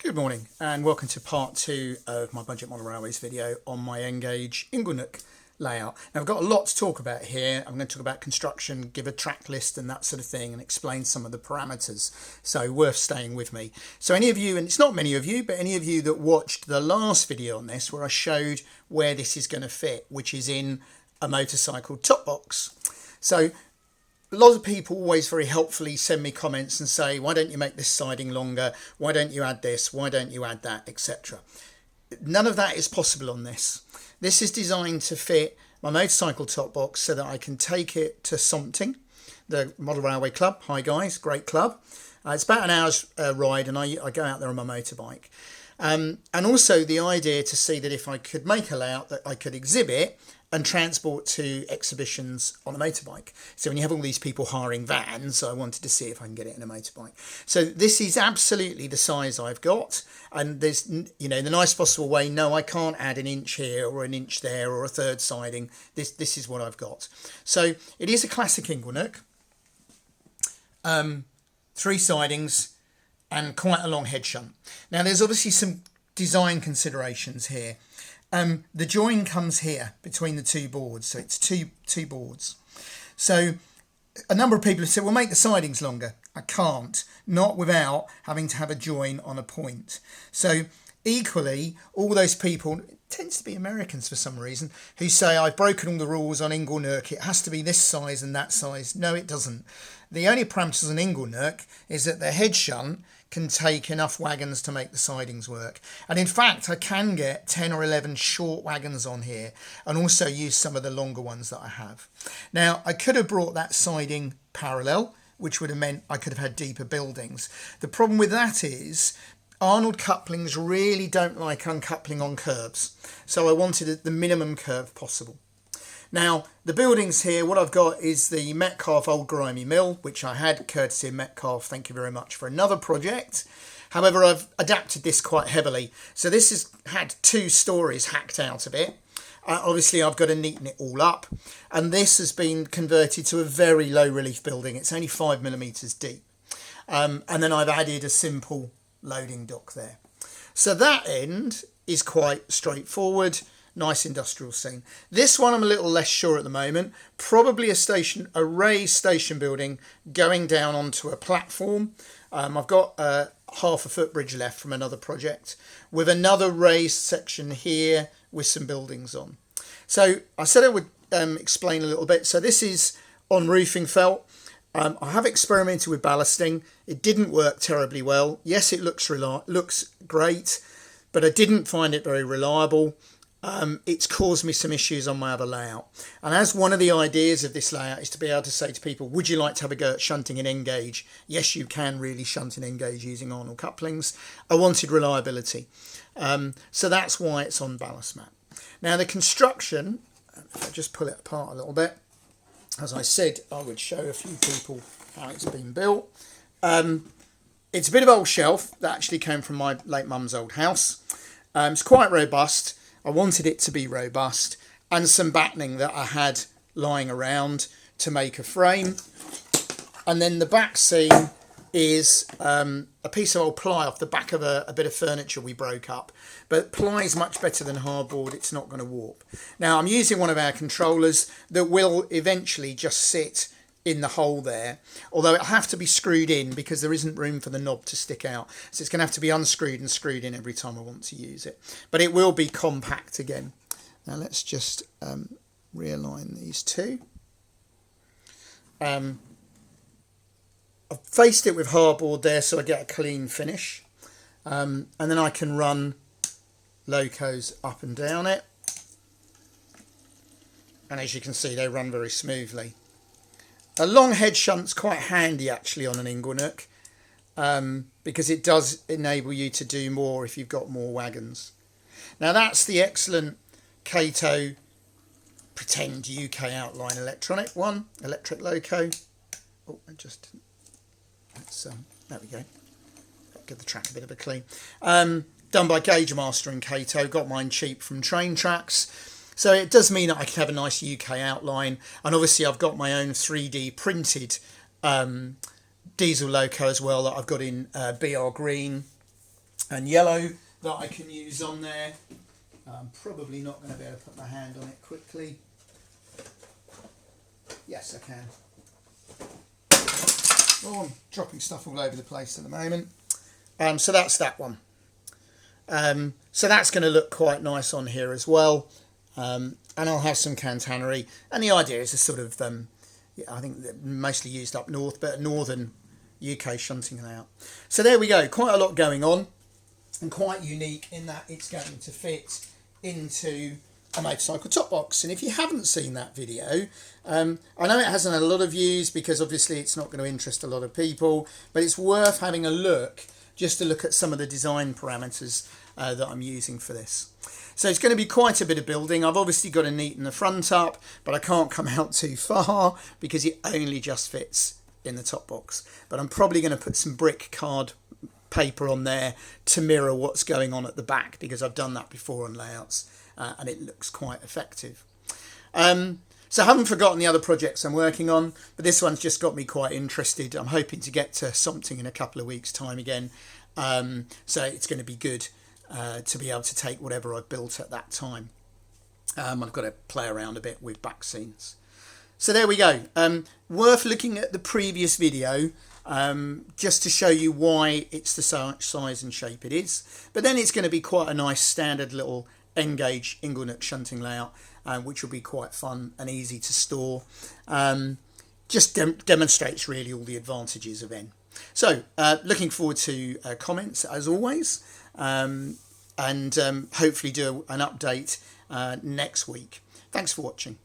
Good morning and welcome to part 2 of my budget model railways video on my Engage Inglenook layout. Now I've got a lot to talk about here. I'm going to talk about construction, give a track list and that sort of thing and explain some of the parameters, so worth staying with me. So any of you, and it's not many of you, but any of you that watched the last video on this where I showed where this is going to fit, which is in a motorcycle top box. So a lot of people always very helpfully send me comments and say, why don't you make this siding longer? Why don't you add this? Why don't you add that, etc. None of that is possible on this. This is designed to fit my motorcycle top box so that I can take it to Shunting, the Model Railway Club. Hi guys, great club. It's about an hour's ride and I go out there on my motorbike. And also the idea to see that if I could make a layout that I could exhibit and transport to exhibitions on a motorbike. So when you have all these people hiring vans, I wanted to see if I can get it in a motorbike. So this is absolutely the size I've got. And there's, you know, the nice possible way, no, I can't add an inch here or an inch there or a third siding. This is what I've got. So it is a classic Inglenook. 3 sidings and quite a long head shunt. Now there's obviously some design considerations here. The join comes here between the 2 boards, so it's two boards. So a number of people have said, well, make the sidings longer. I can't, not without having to have a join on a point. So equally, all those people, it tends to be Americans for some reason, who say, I've broken all the rules on Inglenook, it has to be this size and that size. No, it doesn't. The only parameters on Inglenook is that the head shunt can take enough wagons to make the sidings work. And in fact, I can get 10 or 11 short wagons on here and also use some of the longer ones that I have. Now, I could have brought that siding parallel, which would have meant I could have had deeper buildings. The problem with that is Arnold couplings really don't like uncoupling on curbs. So I wanted the minimum curve possible. Now, the buildings here, what I've got is the Metcalfe Old Grimy Mill, which I had courtesy of Metcalfe, thank you very much, for another project. However, I've adapted this quite heavily. So this has had 2 stories hacked out of it. Obviously, I've got to neaten it all up. And this has been converted to a very low relief building. It's only 5mm deep. And then I've added a simple loading dock there. So that end is quite straightforward. Nice industrial scene. This one I'm a little less sure at the moment. Probably a raised station building going down onto a platform. I've got a half a footbridge left from another project with another raised section here with some buildings on. So I said I would explain a little bit. So this is on roofing felt. I have experimented with ballasting. It didn't work terribly well. Yes, it looks great, but I didn't find it very reliable. It's caused me some issues on my other layout. And as one of the ideas of this layout is to be able to say to people, would you like to have a go at shunting and Engage? Yes, you can really shunt and Engage using Arnold couplings. I wanted reliability. So that's why it's on ballast mat. Now the construction, if I just pull it apart a little bit, as I said, I would show a few people how it's been built. It's a bit of old shelf that actually came from my late mum's old house. It's quite robust. I wanted it to be robust, and some battening that I had lying around to make a frame. And then the back seam is a piece of old ply off the back of a bit of furniture we broke up. But ply is much better than hardboard, it's not going to warp. Now I'm using one of our controllers that will eventually just sit in the hole there, although it'll have to be screwed in because there isn't room for the knob to stick out, so it's going to have to be unscrewed and screwed in every time I want to use it, but it will be compact again. Now let's just realign these 2. I've faced it with hardboard there so I get a clean finish, and then I can run locos up and down it, and as you can see they run very smoothly. A long head shunt's quite handy actually on an Inglenook because it does enable you to do more if you've got more wagons. Now that's the excellent Peco pretend UK outline electric loco. Oh, there we go. Give the track a bit of a clean. Done by Gauge Master and Peco. Got mine cheap from Train Tracks. So it does mean that I can have a nice UK outline, and obviously I've got my own 3D printed diesel loco as well that I've got in BR green. and yellow that I can use on there. I'm probably not going to be able to put my hand on it quickly. Yes, I can. Oh, I'm dropping stuff all over the place at the moment. So that's that one. So that's going to look quite nice on here as well. And I'll have some cantanery. And the idea is a sort of, I think mostly used up north, but northern UK shunting layout. So there we go. Quite a lot going on, and quite unique in that it's going to fit into a motorcycle top box. And if you haven't seen that video, I know it hasn't had a lot of views because obviously it's not going to interest a lot of people, but it's worth having a look just to look at some of the design parameters that I'm using for this. So it's going to be quite a bit of building. I've obviously got to neaten the front up, but I can't come out too far because it only just fits in the top box. But I'm probably going to put some brick card paper on there to mirror what's going on at the back, because I've done that before on layouts and it looks quite effective. So I haven't forgotten the other projects I'm working on, but this one's just got me quite interested. I'm hoping to get to something in a couple of weeks' time again. So it's going to be good to be able to take whatever I've built at that time. I've got to play around a bit with back scenes. So there we go. Worth looking at the previous video just to show you why it's the size and shape it is. But then it's going to be quite a nice standard little N-gauge Inglenook shunting layout, which will be quite fun and easy to store. Just demonstrates really all the advantages of N. So looking forward to comments as always, and hopefully do an update next week. Thanks for watching.